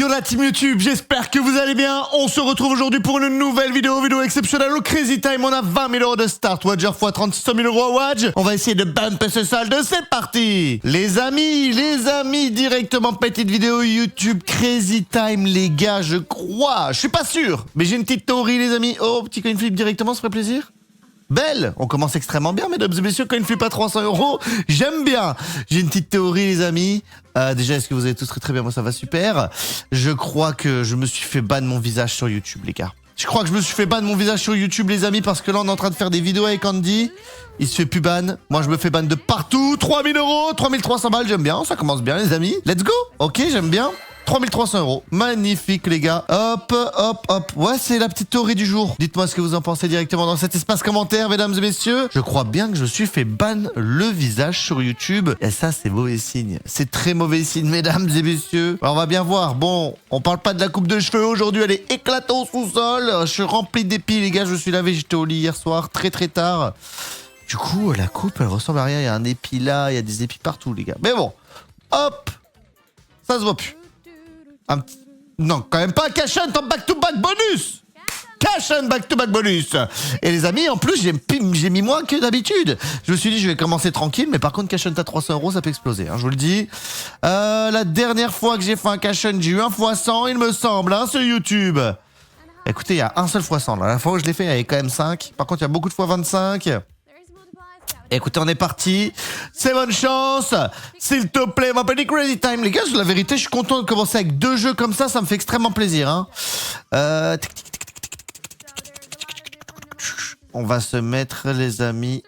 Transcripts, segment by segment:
Yo la team YouTube, j'espère que vous allez bien. On se retrouve aujourd'hui pour une nouvelle vidéo exceptionnelle au Crazy Time. On a 20 000 € de start, Wager x 36 000 € à Wadge. On va essayer de bumper ce solde, c'est parti. Les amis, directement petite vidéo YouTube Crazy Time, les gars, je crois. Je suis pas sûr, mais j'ai une petite théorie les amis. Oh, petit coin flip directement, ça ferait plaisir. Belle, on commence extrêmement bien, mesdames et messieurs, quand il ne fait pas 300 €, j'aime bien. J'ai une petite théorie, les amis. Déjà, est-ce que vous allez tous très bien? Moi, ça va super. Je crois que je me suis fait ban mon visage sur YouTube, les gars. Je crois que je me suis fait ban mon visage sur YouTube, les amis, parce que là, on est en train de faire des vidéos avec Andy. Il se fait plus ban. Moi, je me fais ban de partout. 3 000 €, 3 300 balles, j'aime bien. Ça commence bien, les amis. Let's go. Ok, j'aime bien. 3 300 €. Magnifique, les gars. Hop, hop, hop. Ouais, c'est la petite théorie du jour. Dites-moi ce que vous en pensez directement dans cet espace commentaire, mesdames et messieurs. Je crois bien que je suis fait ban le visage sur YouTube. Et ça, c'est mauvais signe. C'est très mauvais signe, mesdames et messieurs. Alors, on va bien voir. Bon, on parle pas de la coupe de cheveux aujourd'hui. Elle est éclatée au sous-sol. Je suis rempli d'épis, les gars. Je me suis lavé. J'étais au lit hier soir, très tard. Du coup, la coupe, elle ressemble à rien. Il y a un épi là. Il y a des épis partout, les gars. Mais bon. Hop. Ça se voit plus. Non, quand même pas cash hunt en back-to-back bonus. Cash hunt back-to-back bonus. Et les amis, en plus, j'ai mis moins que d'habitude. Je me suis dit, je vais commencer tranquille, mais par contre, cash hunt à 300 €, ça peut exploser, hein, je vous le dis. La dernière fois que j'ai fait un cash hunt, j'ai eu un x100, il me semble, hein, sur YouTube. Écoutez, il y a un seul x100. Là. La fois où je l'ai fait, il y avait quand même 5. Par contre, il y a beaucoup de x25. Écoutez, on est parti. C'est bonne chance. S'il te plaît, ma petite Crazy Time. Les gars, la vérité, je suis content de commencer avec 2 jeux comme ça. Ça me fait extrêmement plaisir. Hein. On va se mettre, les amis,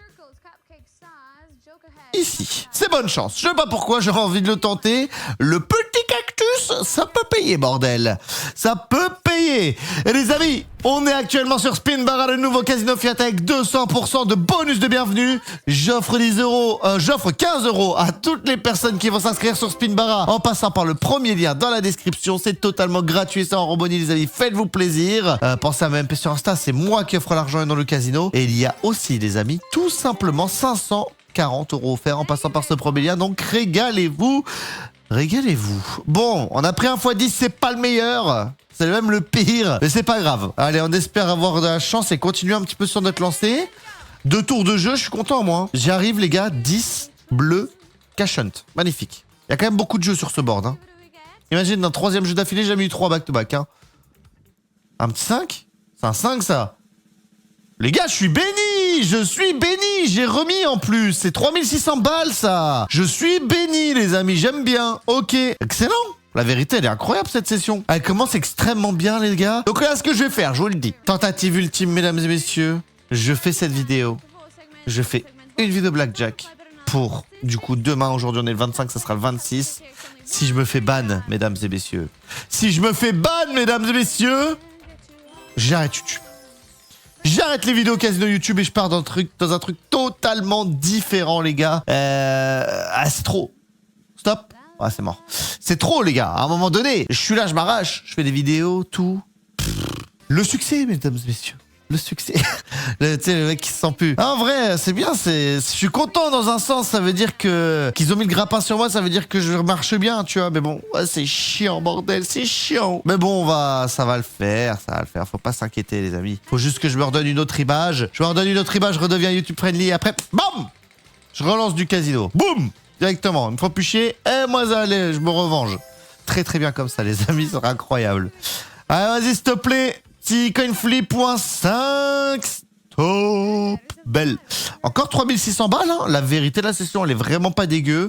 ici. C'est bonne chance. Je sais pas pourquoi, j'aurais envie de le tenter. Le petit cactus, ça peut payer, bordel. Ça peut payer. Et les amis, on est actuellement sur Spin Bara, le nouveau casino Fiat avec 200% de bonus de bienvenue. J'offre 15 € à toutes les personnes qui vont s'inscrire sur Spin Bara en passant par le premier lien dans la description. C'est totalement gratuit, ça en rebondit, les amis. Faites-vous plaisir. Pensez à MP sur Insta, c'est moi qui offre l'argent et non le casino. Et il y a aussi, les amis, tout simplement 540 € offerts en passant par ce premier lien. Donc régalez-vous. Régalez-vous. Bon, on a pris un x10, c'est pas le meilleur. C'est même le pire. Mais c'est pas grave. Allez, on espère avoir de la chance et continuer un petit peu sur notre lancée. 2 tours de jeu, je suis content, moi. J'y arrive, les gars. 10 bleus cash hunt. Magnifique. Il y a quand même beaucoup de jeux sur ce board. Hein. Imagine, dans le 3e jeu d'affilée, j'ai jamais eu 3 back-to-back. Hein. Un petit 5 ? C'est un 5, ça. Les gars, je suis béni. J'ai remis en plus. C'est 3600 balles, ça. Je suis béni, les amis. J'aime bien. Ok. Excellent. La vérité, elle est incroyable, cette session. Elle commence extrêmement bien, les gars. Donc là, ce que je vais faire, je vous le dis. Tentative ultime, mesdames et messieurs. Je fais cette vidéo. Je fais une vidéo blackjack pour, du coup, demain, aujourd'hui, on est le 25, ça sera le 26. Si je me fais ban, mesdames et messieurs. Si je me fais ban, mesdames et messieurs, j'arrête YouTube. J'arrête les vidéos casino YouTube et je pars dans un truc totalement différent, les gars. C'est trop. Stop. Ouais, c'est mort. C'est trop, les gars. À un moment donné, je suis là, je m'arrache. Je fais des vidéos, tout. Le succès, mesdames et messieurs. Le succès. Tu sais, le mec qui se sent plus. En vrai, c'est bien. Je suis content dans un sens. Ça veut dire qu'ils ont mis le grappin sur moi. Ça veut dire que je marche bien, tu vois. Mais bon, ouais, c'est chiant, bordel. C'est chiant. Mais bon, ça va le faire. Ça va le faire. Faut pas s'inquiéter, les amis. Faut juste que je me redonne une autre image. Je redeviens YouTube friendly. Et après, bam, je relance du casino. Boum, directement. Une fois plus chier. Et moi, allez, je me revanche. Très très bien comme ça, les amis. Ça sera incroyable. Allez, vas-y, s'il te plaît. Petit coin flip, .5, stop, belle. Encore 3600 balles, hein. La vérité de la session, elle est vraiment pas dégueu.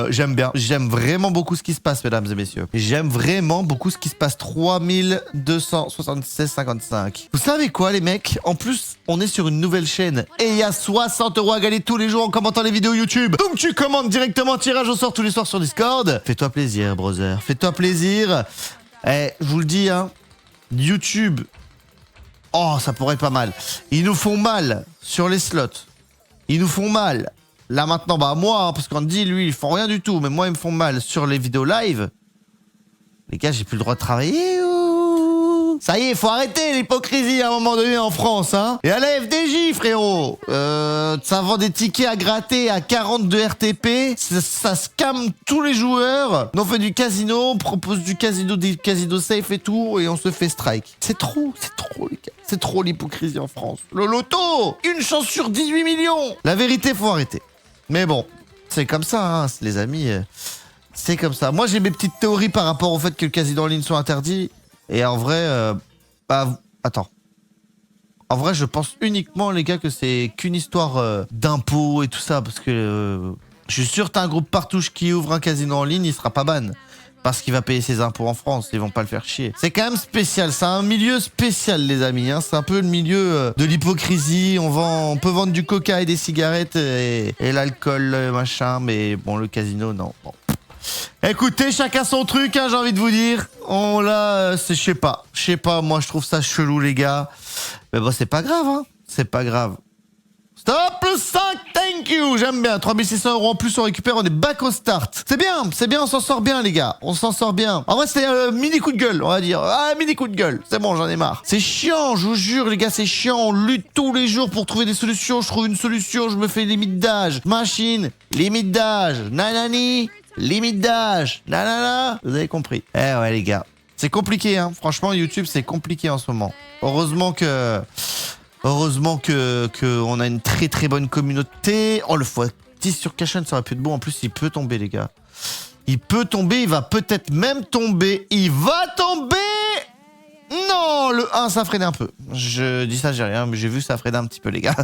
J'aime bien. J'aime vraiment beaucoup ce qui se passe, mesdames et messieurs. J'aime vraiment beaucoup ce qui se passe. 3276,55. Vous savez quoi, les mecs? En plus, on est sur une nouvelle chaîne. Et il y a 60 € à gagner tous les jours en commentant les vidéos YouTube. Donc tu commandes directement, tirage au sort tous les soirs sur Discord. Fais-toi plaisir, brother. Fais-toi plaisir. Je vous le dis, hein. YouTube... Oh, ça pourrait être pas mal. Ils nous font mal sur les slots. Ils nous font mal. Là, maintenant, bah moi, hein, parce qu'on dit, lui, ils font rien du tout. Mais moi, ils me font mal sur les vidéos live. Les gars, j'ai plus le droit de travailler ou... Ça y est, faut arrêter l'hypocrisie à un moment donné en France, hein. Et à la FDJ, frérot, ça vend des tickets à gratter à 40 de RTP, ça scam tous les joueurs. On fait du casino, on propose du casino, des casinos safe et tout, et on se fait strike. C'est trop les gars. C'est trop l'hypocrisie en France. Le loto, une chance sur 18 millions. La vérité, faut arrêter. Mais bon, c'est comme ça, hein, les amis. C'est comme ça. Moi, j'ai mes petites théories par rapport au fait que le casino en ligne soit interdit. Et en vrai, attends. En vrai, je pense uniquement, les gars, que c'est qu'une histoire d'impôts et tout ça. Parce que je suis sûr que t'as un groupe partouche qui ouvre un casino en ligne, il sera pas ban. Parce qu'il va payer ses impôts en France, ils vont pas le faire chier. C'est quand même spécial, c'est un milieu spécial, les amis. Hein. C'est un peu le milieu de l'hypocrisie. On peut vendre du coca et des cigarettes et l'alcool, machin. Mais bon, le casino, non. Bon. Écoutez, chacun son truc, hein, j'ai envie de vous dire. On là, je sais pas, moi je trouve ça chelou, les gars. Mais bon, c'est pas grave, hein. C'est pas grave. Stop le 5, thank you. J'aime bien, 3600 € en plus on récupère, on est back au start. C'est bien, on s'en sort bien, les gars. On s'en sort bien. En vrai, c'est un mini coup de gueule, on va dire. Ah, mini coup de gueule. C'est bon, j'en ai marre. C'est chiant, je vous jure, les gars, c'est chiant. On lutte tous les jours pour trouver des solutions. Je trouve une solution, je me fais limite d'âge. Machine, limite d'âge. Nanani, limite d'âge. Nanana. Vous avez compris. Eh ouais, les gars. C'est compliqué, hein. Franchement, YouTube, c'est compliqué en ce moment. Heureusement que on a une très très bonne communauté. Oh, le x10 sur Cachan, ça aurait pu être bon. En plus, il peut tomber, les gars. Il peut tomber, il va peut-être même tomber. Il va tomber. Non, le 1, ça freine un peu. Je dis ça, j'ai rien, mais j'ai vu que ça freine un petit peu, les gars.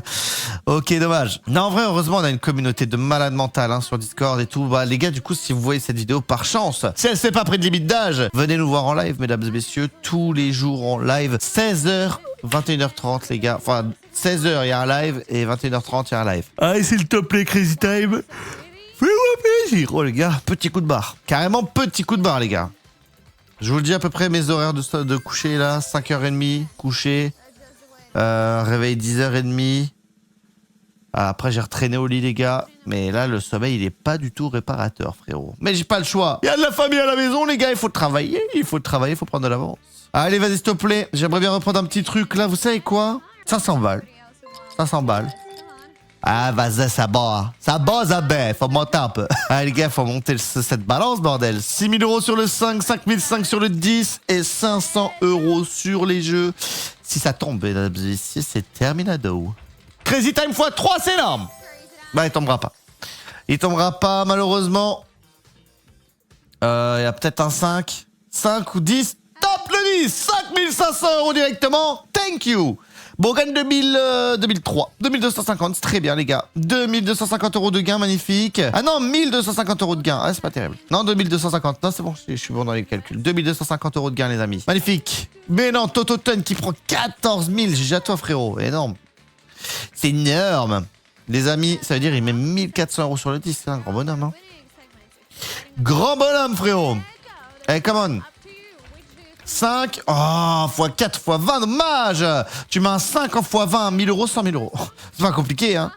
Ok, dommage. Non, en vrai, heureusement, on a une communauté de malades mentales hein, sur Discord et tout. Bah, les gars, du coup, si vous voyez cette vidéo, par chance, si elle s'est pas près de limite d'âge, venez nous voir en live, mesdames et messieurs, tous les jours en live, 16h, 21h30, les gars. Enfin, 16h, il y a un live, et 21h30, il y a un live. Allez, c'est le top, les Crazy Time. Fais-moi plaisir. Oh, les gars, petit coup de barre. Carrément, petit coup de barre, les gars. Je vous le dis à peu près mes horaires de coucher là, 5h30, coucher, réveil 10h30. Après j'ai retraîné au lit les gars, mais là le sommeil il est pas du tout réparateur frérot. Mais j'ai pas le choix, il y a de la famille à la maison les gars, il faut travailler, il faut prendre de l'avance. Allez vas-y s'il te plaît, j'aimerais bien reprendre un petit truc là, vous savez quoi? 500 balles, 500 balles. Ah, vas-y, ça bat, faut monter un peu. Ah, les gars, faut monter cette balance, bordel. 6 000 € sur le 5, 5 500 sur le 10 et 500 € sur les jeux. Si ça tombe, mesdames et messieurs, c'est terminado. Crazy Time x3, c'est énorme. Bah, il tombera pas. Il tombera pas, malheureusement. Il y a peut-être un 5. 5 ou 10. Top le 10. 5500 € directement. Thank you. Bon, gagne 2003. 2250, c'est très bien, les gars. 2250 € de gain, magnifique. Ah non, 1250 € de gain. Ah, c'est pas terrible. Non, 2250. Non, c'est bon, je suis bon dans les calculs. 2250 € de gain, les amis. Magnifique. Mais non, Tototon qui prend 14 000. J'ai à toi, frérot. Énorme. C'est énorme. Les amis, ça veut dire il met 1400 € sur le 10. C'est un grand bonhomme, hein. Grand bonhomme, frérot. Eh, come on. 5, oh, x4, x20, dommage. Tu mets un 5 en x20, 1000 €, 100 000 €. C'est pas compliqué, hein.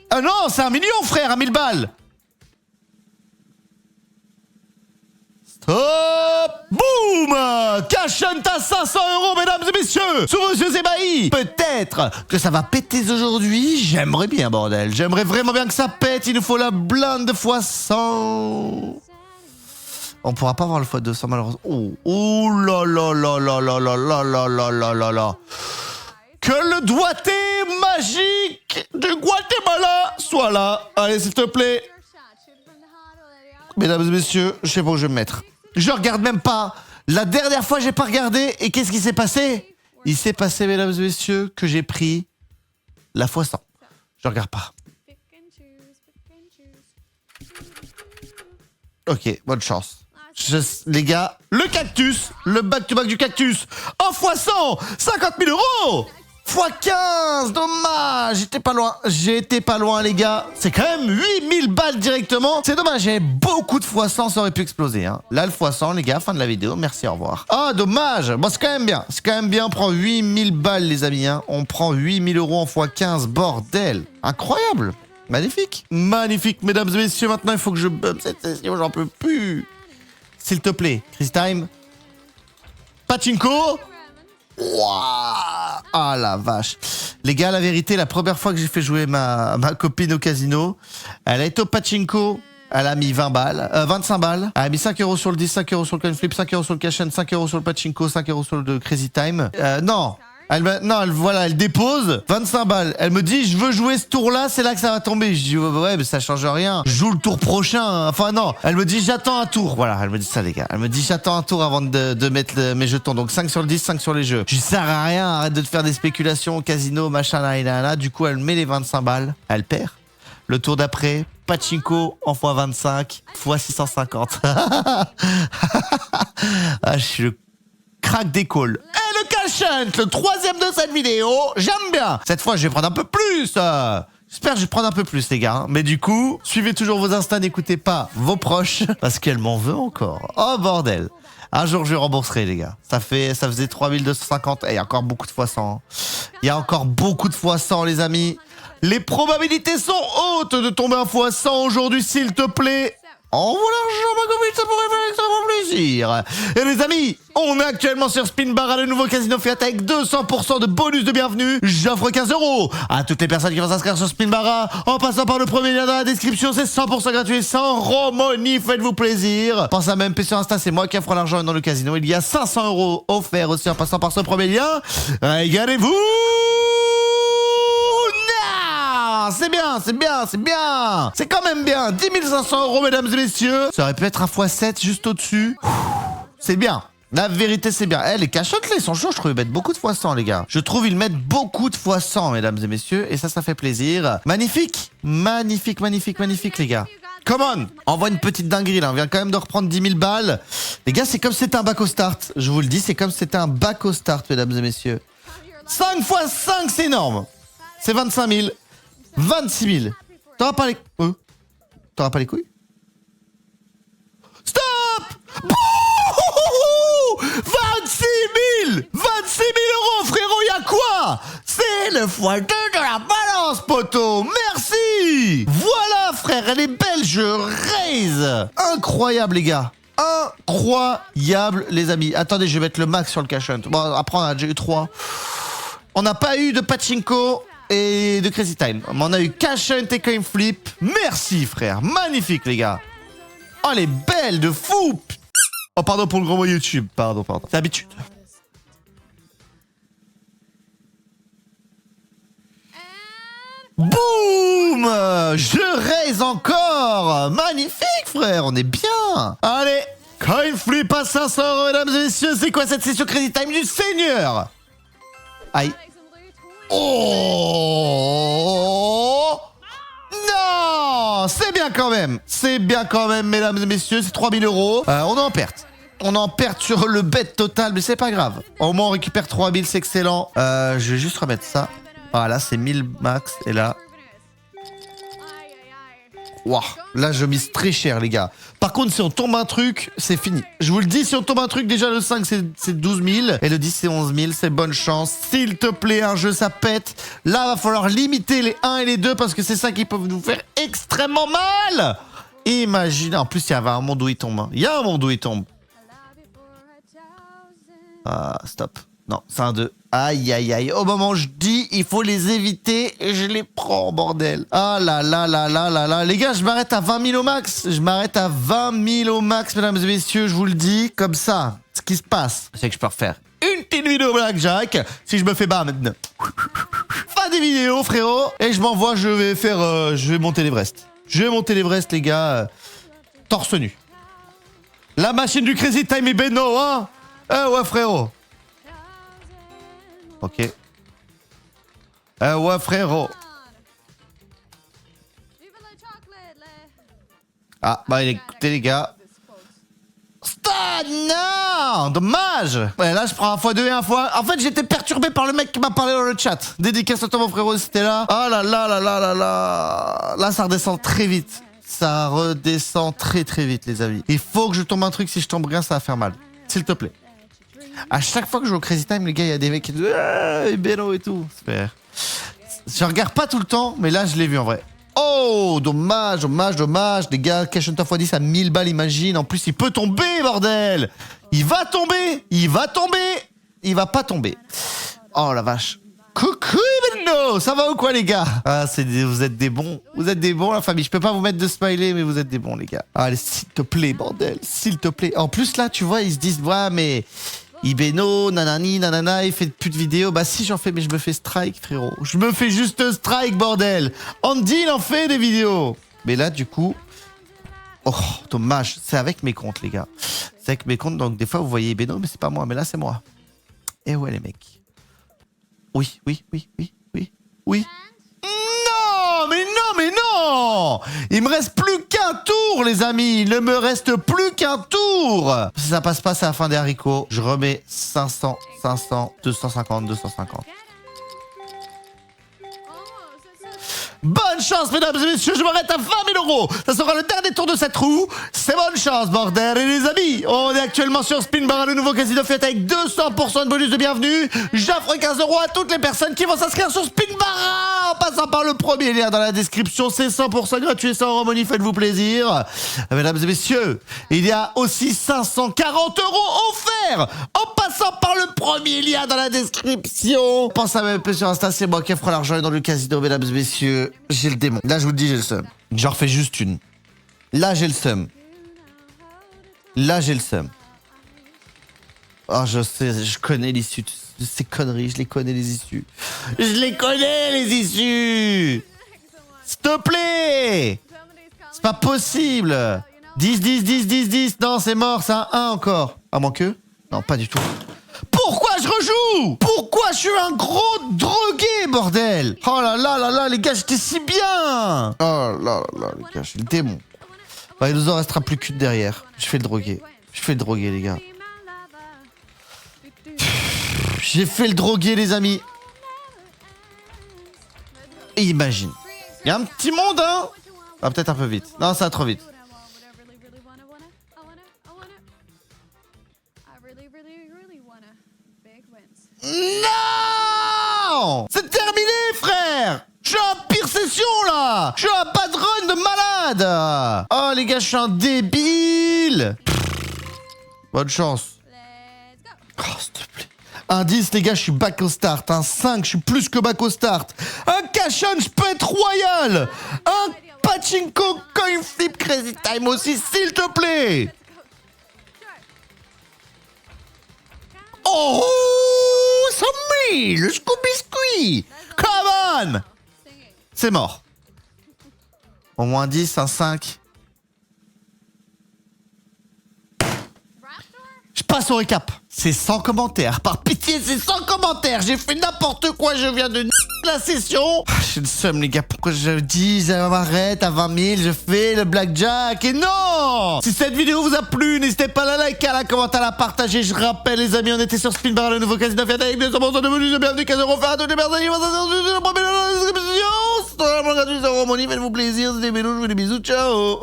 Ah non, c'est 1 million, frère, à 1000 balles. Stop. Boum. Cachan, t'as 500 €, mesdames et messieurs. Sous vos yeux ébahis. Peut-être que ça va péter aujourd'hui. J'aimerais bien, bordel. J'aimerais vraiment bien que ça pète. Il nous faut la blinde de x100. On pourra pas avoir le x200 malheureusement. Oh là là là là là là là là là là là là. Que le doigté magique du Guatemala soit là. Allez, s'il te plaît. Mesdames et messieurs, je sais pas où je vais me mettre. Je regarde même pas. La dernière fois, j'ai pas regardé. Et qu'est-ce qui s'est passé? Il s'est passé, mesdames et messieurs, que j'ai pris la x100. Je regarde pas. Ok, bonne chance. Les gars, le cactus, le back-to-back du cactus, en x100, 50 000 €, x15, dommage, j'ai été pas loin les gars, c'est quand même 8000 balles directement, c'est dommage, j'avais beaucoup de x100, ça aurait pu exploser, hein. Là le x100 les gars, fin de la vidéo, merci, au revoir. Ah dommage, bon c'est quand même bien, on prend 8000 balles les amis, hein. On prend 8000 € en x15, bordel, incroyable. Magnifique, magnifique, mesdames et messieurs, maintenant il faut que je bump cette session, j'en peux plus. S'il te plaît, Crazy Time. Pachinko. Ouah. Ah la vache. Les gars, la vérité, la première fois que j'ai fait jouer ma copine au casino, elle a été au pachinko. Elle a mis 20 balles, 25 balles. Elle a mis 5 euros sur le 10, 5 euros sur le coin flip, 5 euros sur le cash and, 5 euros sur le pachinko, 5 euros sur le crazy time. Non. Elle dépose 25 balles. Elle me dit, je veux jouer ce tour-là, c'est là que ça va tomber. Je dis, ouais, mais ça change rien. Je joue le tour prochain. Enfin, non. Elle me dit, j'attends un tour. Voilà, elle me dit ça, les gars. Elle me dit, j'attends un tour avant de mettre mes jetons. Donc 5 sur le 10, 5 sur les jeux. Je dis, ça sert à rien, arrête de te faire des spéculations au casino, machin, là. Du coup, elle met les 25 balles. Elle perd. Le tour d'après, pachinko en x25, x650. Ah, je suis le crack des calls. Et le cash hunt, le troisième de cette vidéo, j'aime bien. Cette fois, je vais prendre un peu plus. J'espère que je vais prendre un peu plus, les gars. Mais du coup, suivez toujours vos instants, n'écoutez pas vos proches, parce qu'elle m'en veut encore. Oh, bordel. Un jour, je rembourserai, les gars. Ça faisait 3250. Et il y a encore beaucoup de fois 100. Il y a encore beaucoup de fois 100, les amis. Les probabilités sont hautes de tomber un fois 100 aujourd'hui, s'il te plaît. Envoie l'argent, ma copine, ça pourrait faire extrêmement plaisir. Et les amis, on est actuellement sur Spinbarra, le nouveau casino Fiat avec 200% de bonus de bienvenue. J'offre 15 euros à toutes les personnes qui vont s'inscrire sur Spinbarra en passant par le premier lien dans la description. C'est 100% gratuit, sans romonie, faites-vous plaisir. Pensez à m'MP sur Insta, c'est moi qui offre l'argent dans le casino. Il y a 500 euros offerts aussi en passant par ce premier lien. Régalez-vous. C'est bien, c'est bien, c'est bien. C'est quand même bien. 10 500 euros, mesdames et messieurs. Ça aurait pu être un x7 juste au-dessus. C'est bien. La vérité, c'est bien. Les cachottes, là, ils sont chauds. Je trouve ils mettent beaucoup de x100, les gars. Je trouve ils mettent beaucoup de x100, mesdames et messieurs. Et ça fait plaisir. Magnifique. Magnifique, magnifique, magnifique, les gars. Come on. Envoie une petite dinguerie, là. On vient quand même de reprendre 10 000 balles. Les gars, c'est comme si c'était un bac au start. Je vous le dis, c'est comme si c'était un bac au start, mesdames et messieurs. 5 x 5, c'est énorme. C'est 25 000. 26 000. T'auras pas les... T'auras pas les couilles? Stop! Bouh 26 000! 26 000 euros, frérot, y'a quoi? C'est le x2 de la balance, poteau. Merci! Voilà, frère, elle est belle, je raise. Incroyable, les gars. Incroyable, les amis. Attendez, je vais mettre le max sur le cash hunt. Bon, après, on a déjà eu 3. On n'a pas eu de pachinko et de Crazy Time. Mais on a eu Cash Hunt et Coin Flip. Merci, frère. Magnifique, les gars. Oh, elle est belle de fou. Oh, pardon pour le gros mot YouTube. Pardon. C'est l'habitude. Boum! Je raise encore. Magnifique, frère. On est bien. Allez. Coin Flip à 500 euros, mesdames et messieurs. C'est quoi cette session Crazy Time du Seigneur? Aïe. Oh non, c'est bien quand même. C'est bien quand même, mesdames et messieurs. C'est 3000 euros. On est en perte. On est en perte sur le bet total, mais c'est pas grave. Au moins, on récupère 3000, c'est excellent. Je vais juste remettre ça. Voilà, c'est 1000 max. Et là... Waouh, là je mise très cher, les gars. Par contre, si on tombe un truc, c'est fini. Je vous le dis, si on tombe un truc, déjà le 5 c'est 12 000 et le 10 c'est 11 000, c'est bonne chance. S'il te plaît, un jeu ça pète. Là, va falloir limiter les 1 et les 2 parce que c'est ça qui peut nous faire extrêmement mal. Imaginez, en plus il y avait un monde où il tombe. Il y a un monde où il tombe. Ah, stop. Non, c'est un 2. Aïe, aïe, aïe. Au moment où je dis, il faut les éviter et je les prends, bordel. Ah là là là là là là. Les gars, je m'arrête à 20 000 au max. Je m'arrête à 20 000 au max, mesdames et messieurs. Je vous le dis, comme ça. Ce qui se passe, c'est que je peux refaire une petite vidéo Blackjack. Si je me fais bas maintenant. Fin des vidéos, frérot. Et je m'envoie, je vais monter l'Everest. Je vais monter l'Everest, les gars. Torse nu. La machine du Crazy Time et Beno, hein. Ouais, frérot. Ok. Ouais, frérot. Ah, bah écoutez, les gars. Stop! Non! Dommage! Ouais, là, je prends un x2 et un fois. En fait, j'étais perturbé par le mec qui m'a parlé dans le chat. Dédicace à toi, mon frérot, c'était là. Oh là là là là là là. Là, ça redescend très vite. Ça redescend très très vite, les amis. Il faut que je tombe un truc. Si je tombe rien, ça va faire mal. S'il te plaît. À chaque fois que je joue au Crazy Time, les gars, il y a des mecs qui disent Beno et tout. Je regarde pas tout le temps, mais là, je l'ai vu en vrai. Oh, dommage, dommage, dommage. Les gars, Cash Hunter x10 à 1000 balles, imagine. En plus, il peut tomber, bordel. Il va tomber. Il va tomber. Il va pas tomber. Oh la vache. Coucou Beno, ça va ou quoi les gars? Ah, vous êtes des bons. Vous êtes des bons la famille. Je peux pas vous mettre de smiley, mais vous êtes des bons les gars. Allez, s'il te plaît, bordel. S'il te plaît. En plus là, tu vois, ils se disent, ouais, mais Ibeno, nanani, nanana, il fait plus de vidéos. Bah si j'en fais, mais je me fais strike, frérot. Je me fais juste strike, bordel. Andy, il en fait des vidéos. Mais là, du coup... Oh, dommage. C'est avec mes comptes, les gars. C'est avec mes comptes, donc des fois, vous voyez Ibeno, mais c'est pas moi. Mais là, c'est moi. Et ouais, les mecs. Oui. Non, mais non, mais non! Il me reste plus qu'un tour, les amis. Il ne me reste plus qu'un tour. Si ça passe pas, c'est la fin des haricots. Je remets 500, 500, 250, 250. Bonne chance, mesdames et messieurs, je m'arrête à 20 000 €. Ça sera le dernier tour de cette roue. C'est bonne chance, bordel. Et les amis, on est actuellement sur Spin Bar, le nouveau casino fête avec 200% de bonus de bienvenue. J'offre 15 € à toutes les personnes qui vont s'inscrire sur Spin Bar en passant par le premier lien dans la description. C'est 100% gratuit, sans harmonie, faites-vous plaisir. Mesdames et messieurs, il y a aussi 540 € offerts en passant par le premier lien dans la description. Pense à me sur Insta, c'est moi qui offre l'argent dans le casino, mesdames et messieurs. J'ai le démon. Là, je vous le dis, j'ai le seum. J'en refais juste une. Là, j'ai le seum. Là, j'ai le seum. Oh, je sais, je connais l'issue de ces conneries. Je les connais, les issues. Je les connais, les issues. S'il te plaît. C'est pas possible. 10, 10, 10, 10, 10. Non, c'est mort. C'est un 1 encore. À moins que... Non, pas du tout. Pourquoi je rejoue? Pourquoi je suis un gros drogué, bordel? Oh là là là là, les gars, j'étais si bien. Oh là là là, les gars, je suis le démon. Bah, il nous en restera plus qu'une derrière. Je fais le drogué. Je fais le drogué, les gars. J'ai fait le drogué, les amis. Et imagine. Il y a un petit monde, hein? Ah, peut-être un peu vite. Non, ça va trop vite. Non! C'est terminé, frère! Je suis en pire session, là! Je suis en bad run de malade! Oh, les gars, je suis un débile! Bonne chance. Oh, s'il te plaît. Un 10, les gars, je suis back au start. Un 5, je suis plus que back au start. Un cash on, je peux être royal! Un pachinko coin flip crazy time aussi, s'il te plaît! Oh! 100 000! Le Scooby-Squee! Come on! C'est mort. Au moins 10, un 5. Je passe au récap. C'est sans commentaire. Par pitié, c'est sans commentaire. J'ai fait n'importe quoi. Je viens de la session. J'ai le seum, les gars. Pourquoi je dis, ça m'arrête à 20 000. Je fais le blackjack. Et non! Si cette vidéo vous a plu, n'hésitez pas à la liker, à la commenter, à la partager. Je rappelle, les amis, on était sur Spin Bar, le nouveau casino fait avec 200% de bonus de bienvenue. 15 € offerts à toutes les personnes qui vont s'inscrire sur le premier lien dans la description. C'est vraiment gratuit, sans harmonie. Faites-vous plaisir. C'était Bélo. Je vous fais des bisous. Ciao!